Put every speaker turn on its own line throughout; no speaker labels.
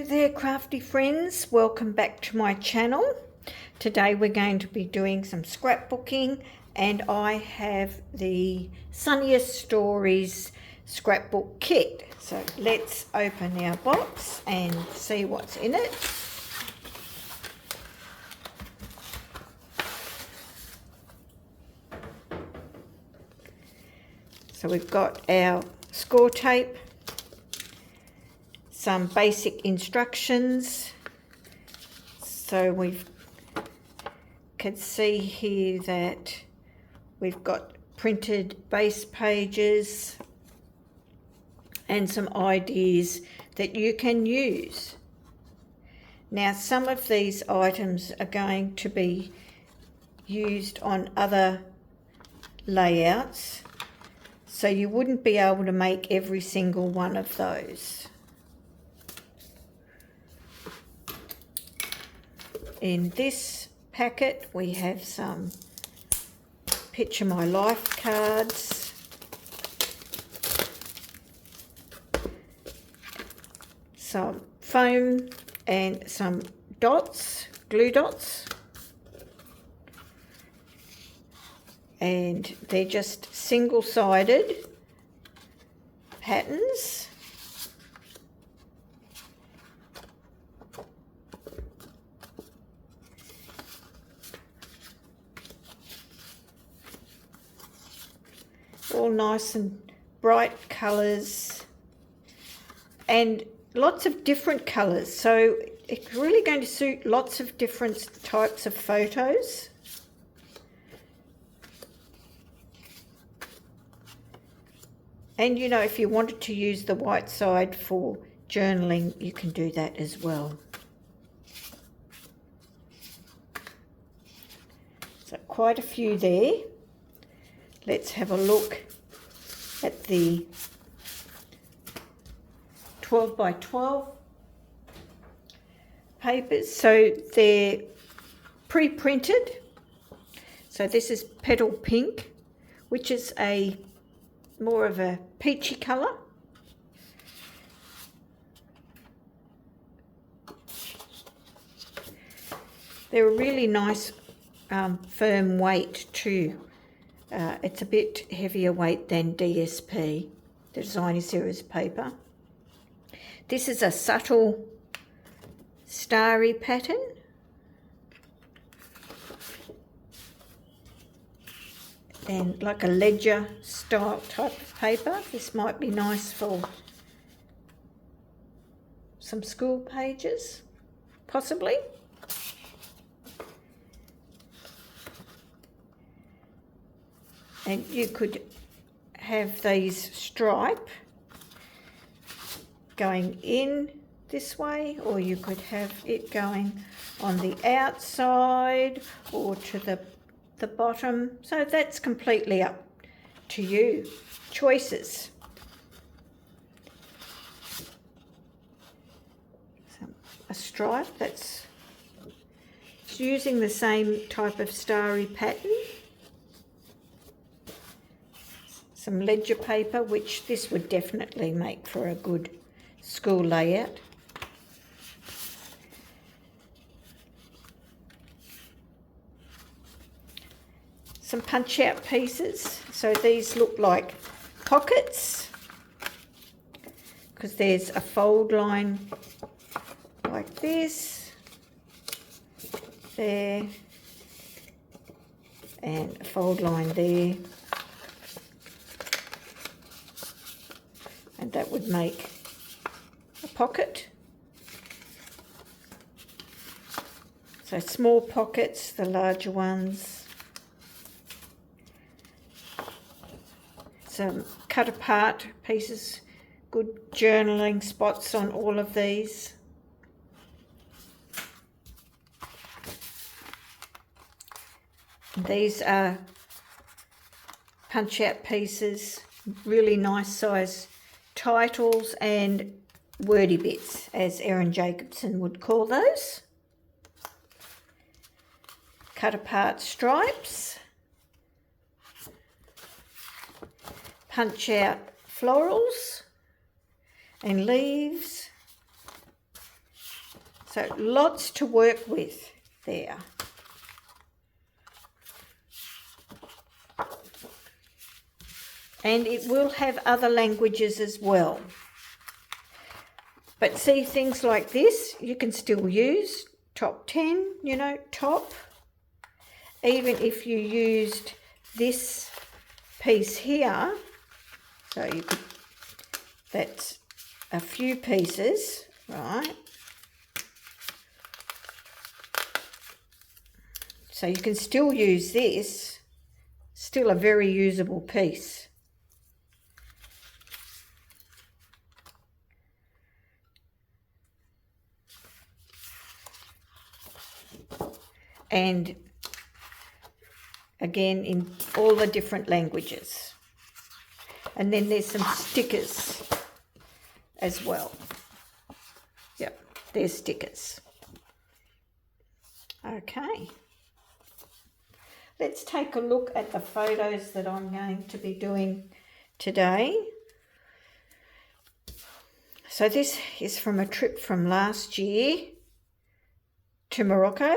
there, crafty friends, welcome back to my channel. Today we're going to be doing some scrapbooking, and I have the Sunniest Stories scrapbook kit. So let's open our box and see what's in it. So we've got our score tape, some basic instructions. So we can see here that we've got printed base pages and some ideas that you can use. Now, some of these items are going to be used on other layouts, so you wouldn't be able to make every single one of those. In this packet we have some Picture My Life cards, some foam and some dots, glue dots, and they're just single-sided patterns. All nice and bright colours and lots of different colours, so it's really going to suit lots of different types of photos. And you know, if you wanted to use the white side for journaling, you can do that as well. So quite a few there. Let's have a look at the 12 by 12 papers. So they're pre-printed. So this is Petal Pink, which is a more of a peachy colour. They're a really nice firm weight too. It's a bit heavier weight than DSP, the Designer Series paper. This is a subtle starry pattern. And like a ledger style type of paper. This might be nice for some school pages, possibly. And you could have these stripe going in this way, or you could have it going on the outside or to the bottom. So that's completely up to you. Choices. So a stripe that's using the same type of starry pattern. Some ledger paper, which this would definitely make for a good school layout. Some punch out pieces. So these look like pockets because there's a fold line like this, there, and a fold line there. And that would make a pocket. So small pockets, the larger ones. Some cut apart pieces, good journaling spots on all of these. These are punch out pieces, really nice size titles and wordy bits, as Erin Jacobson would call those. Cut apart stripes, punch out florals and leaves, So lots to work with there. And it will have other languages as well. But see, things like this, you can still use top 10, you know, top. Even if you used this piece here, so you could, that's a few pieces, right? So you can still use this, still a very usable piece. And again, in all the different languages. And then there's some stickers as well. Yep, there's stickers. Okay. Let's take a look at the photos that I'm going to be doing today. So this is from a trip from last year to Morocco,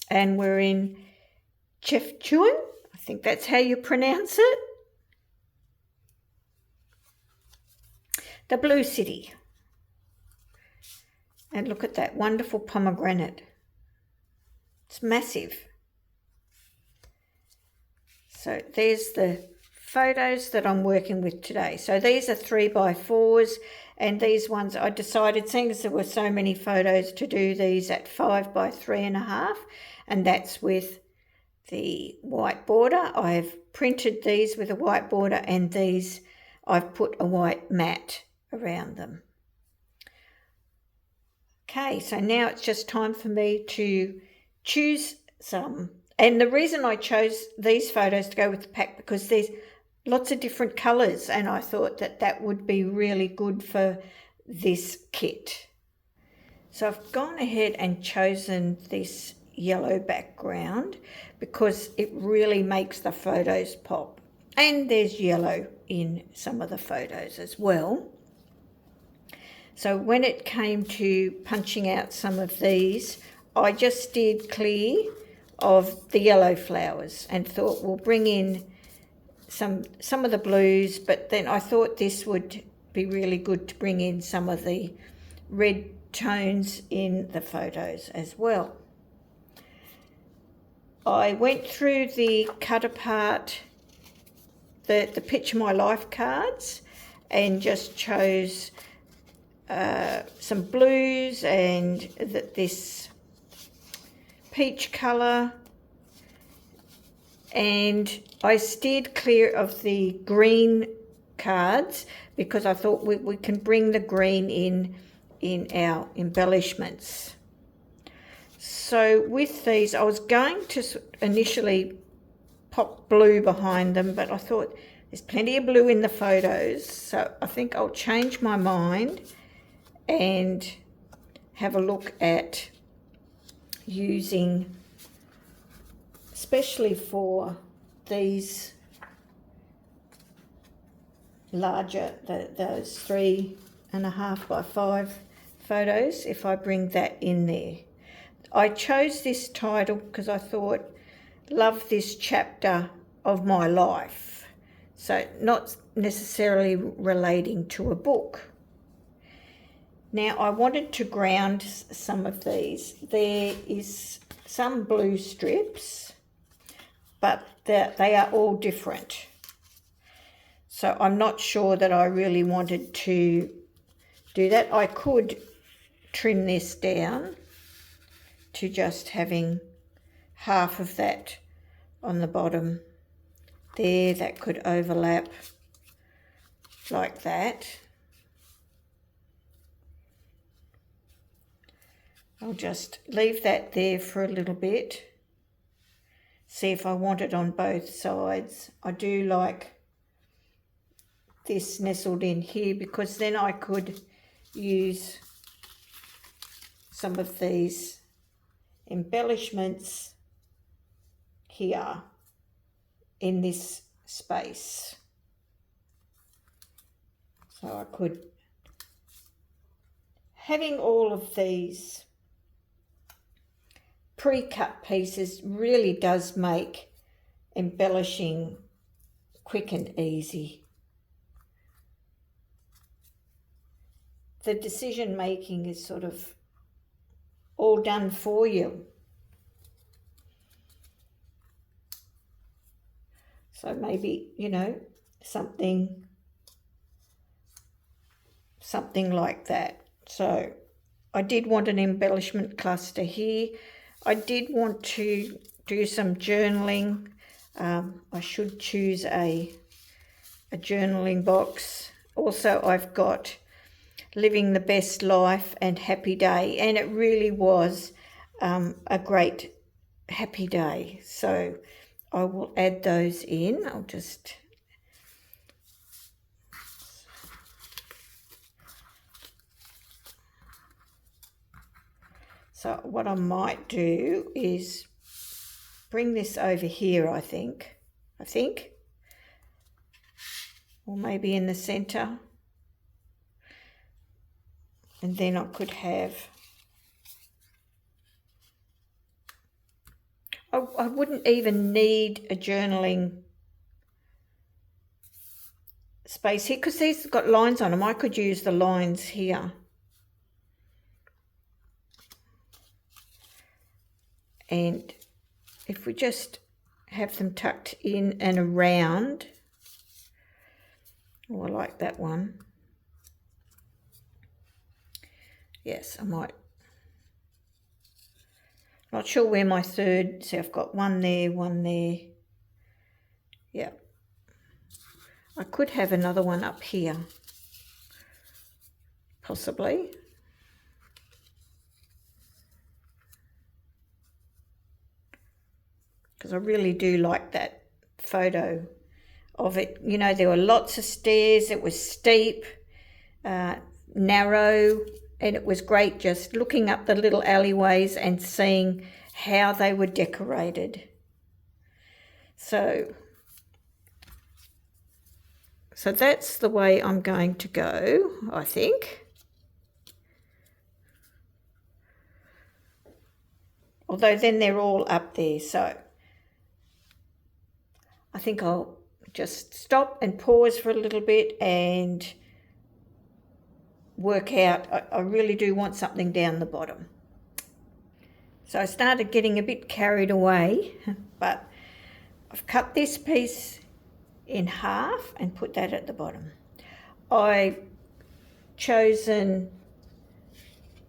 and we're in Chefchaouen, I think that's how you pronounce it. The Blue City. And look at that wonderful pomegranate. It's massive. So there's the photos that I'm working with today. So these are 3x4s, and these ones I decided, seeing as there were so many photos, to do these at 5x3.5, and that's with the white border. I've printed these with a white border, and these I've put a white mat around them. Okay, so now it's just time for me to choose some. And the reason I chose these photos to go with the pack, because there's lots of different colours, and I thought that that would be really good for this kit. So I've gone ahead and chosen this yellow background because it really makes the photos pop. And there's yellow in some of the photos as well. So when it came to punching out some of these, I just steered clear of the yellow flowers and thought we'll bring in some of the blues, but then I thought this would be really good to bring in some of the red tones in the photos as well. I went through the cut apart, the Picture My Life cards, and just chose some blues and this peach colour, and I steered clear of the green cards because I thought we can bring the green in our embellishments. So with these, I was going to initially pop blue behind them, but I thought there's plenty of blue in the photos, so I think I'll change my mind and have a look at using, especially for these larger, those 3.5x5 photos, if I bring that in there. I chose this title because I thought, love this chapter of my life. So not necessarily relating to a book. Now I wanted to ground some of these. There is some blue strips, but they are all different. So I'm not sure that I really wanted to do that. I could trim this down to just having half of that on the bottom there. That could overlap like that. I'll just leave that there for a little bit. See if I want it on both sides. I do like this nestled in here because then I could use some of these embellishments here in this space. So I could, having all of these pre-cut pieces really does make embellishing quick and easy. The decision making is sort of all done for you. So maybe, you know, something like that. So I did want an embellishment cluster here. I did want to do some journaling. I should choose a journaling box. Also, I've got Living the Best Life and Happy Day, and it really was a great happy day. So I will add those in. I'll just so what I might do is bring this over here, I think, or maybe in the center. And then I could have, I wouldn't even need a journaling space here because these have got lines on them. I could use the lines here. And if we just have them tucked in and around, oh, I like that one. Yes, I might. Not sure where my third, see I've got one there. Yeah. I could have another one up here, possibly. Because I really do like that photo of it. You know, there were lots of stairs, it was steep, narrow, and it was great just looking up the little alleyways and seeing how they were decorated. So that's the way I'm going to go, I think. Although then they're all up there, so I think I'll just stop and pause for a little bit and work out. I really do want something down the bottom. So I started getting a bit carried away, but I've cut this piece in half and put that at the bottom. I've chosen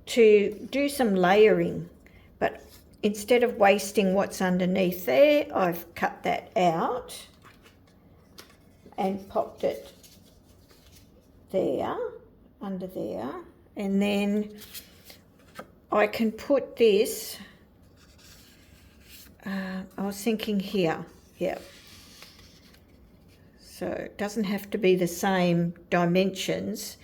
to do some layering, but instead of wasting what's underneath there, I've cut that out and popped it there, under there, and then I can put this, I was thinking here, yeah. So it doesn't have to be the same dimensions.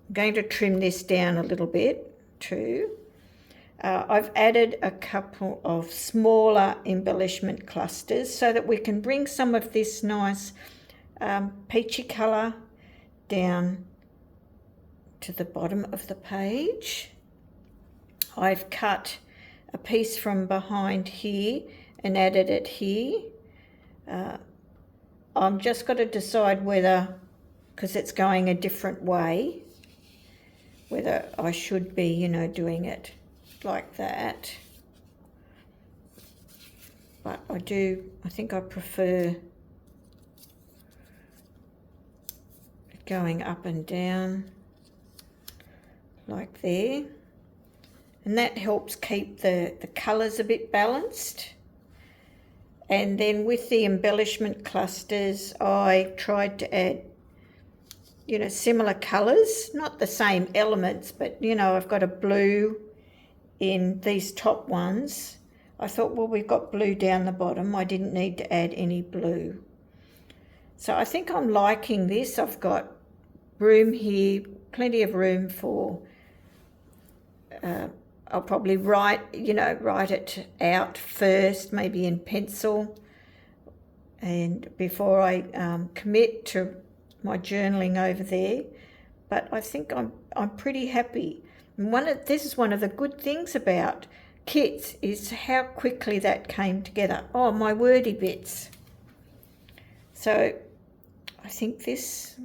I'm going to trim this down a little bit too. I've added a couple of smaller embellishment clusters so that we can bring some of this nice peachy colour down to the bottom of the page. I've cut a piece from behind here and added it here. I'm just got to decide whether, because it's going a different way, whether I should be, you know, doing it like that. But I think I prefer going up and down like there. And that helps keep the colours a bit balanced. And then with the embellishment clusters, I tried to add, you know, similar colours, not the same elements, but, you know, I've got a blue in these top ones. I thought, well, we've got blue down the bottom. I didn't need to add any blue. So I think I'm liking this. I've got room here, plenty of room for, I'll probably write it out first, maybe in pencil, and before I commit to my journaling over there. but I think I'm pretty happy. And this is one of the good things about kits, is how quickly that came together. Oh, my wordy bits. So I think this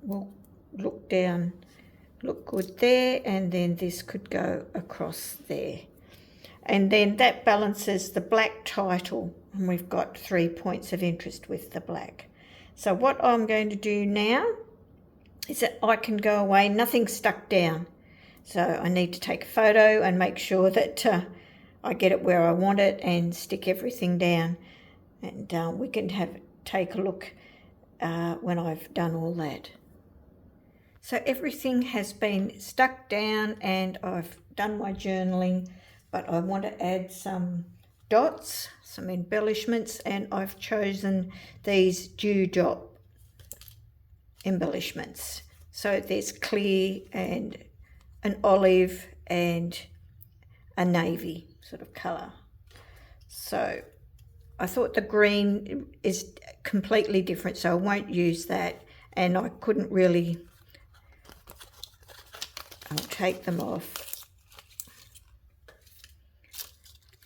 will look good there, and then this could go across there. And then that balances the black title, and we've got 3 points of interest with the black. So what I'm going to do now is that I can go away, nothing's stuck down. So I need to take a photo and make sure that I get it where I want it and stick everything down. And we can take a look when I've done all that. So everything has been stuck down and I've done my journaling, but I want to add some dots, some embellishments, and I've chosen these dewdrop embellishments. So there's clear and an olive and a navy sort of colour. So I thought the green is completely different, so I won't use that, and I couldn't really, I'll take them off.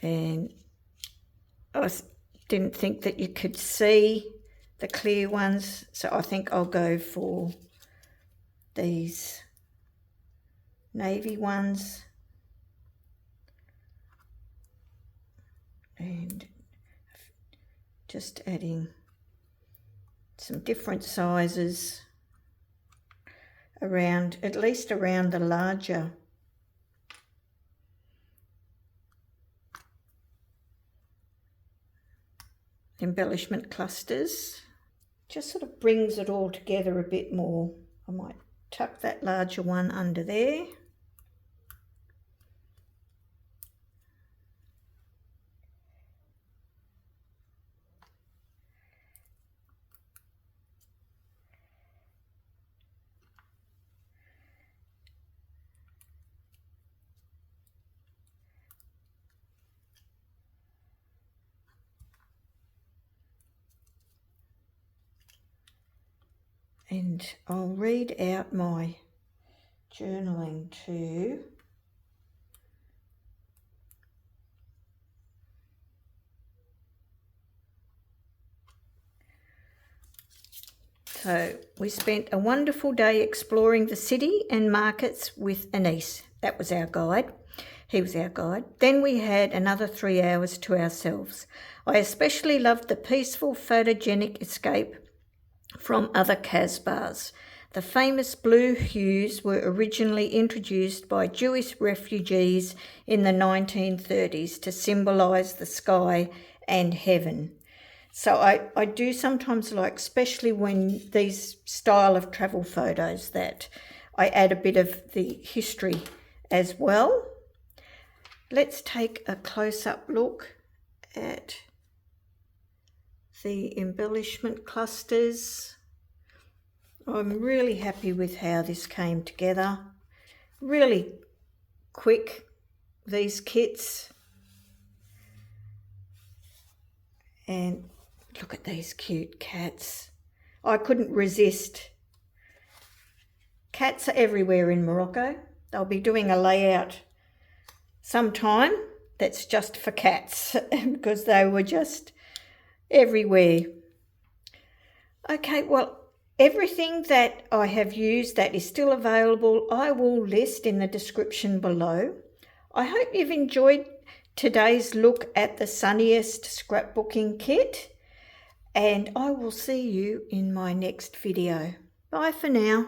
And I didn't think that you could see the clear ones, so I think I'll go for these navy ones. And just adding some different sizes around, at least around the larger embellishment clusters. Just sort of brings it all together a bit more. I might tuck that larger one under there. And I'll read out my journaling too. So we spent a wonderful day exploring the city and markets with Anise. That was our guide. He was our guide. Then we had another 3 hours to ourselves. I especially loved the peaceful, photogenic escape from other Casbahs. The famous blue hues were originally introduced by Jewish refugees in the 1930s to symbolise the sky and heaven. So I do sometimes like, especially when these style of travel photos, that I add a bit of the history as well. Let's take a close-up look at the embellishment clusters. I'm really happy with how this came together. Really quick, these kits. And look at these cute cats. I couldn't resist. Cats are everywhere in Morocco. They'll be doing a layout sometime that's just for cats because they were just everywhere. Okay, well, everything that I have used that is still available, I will list in the description below. I hope you've enjoyed today's look at the Sunniest scrapbooking kit, and I will see you in my next video. Bye for now.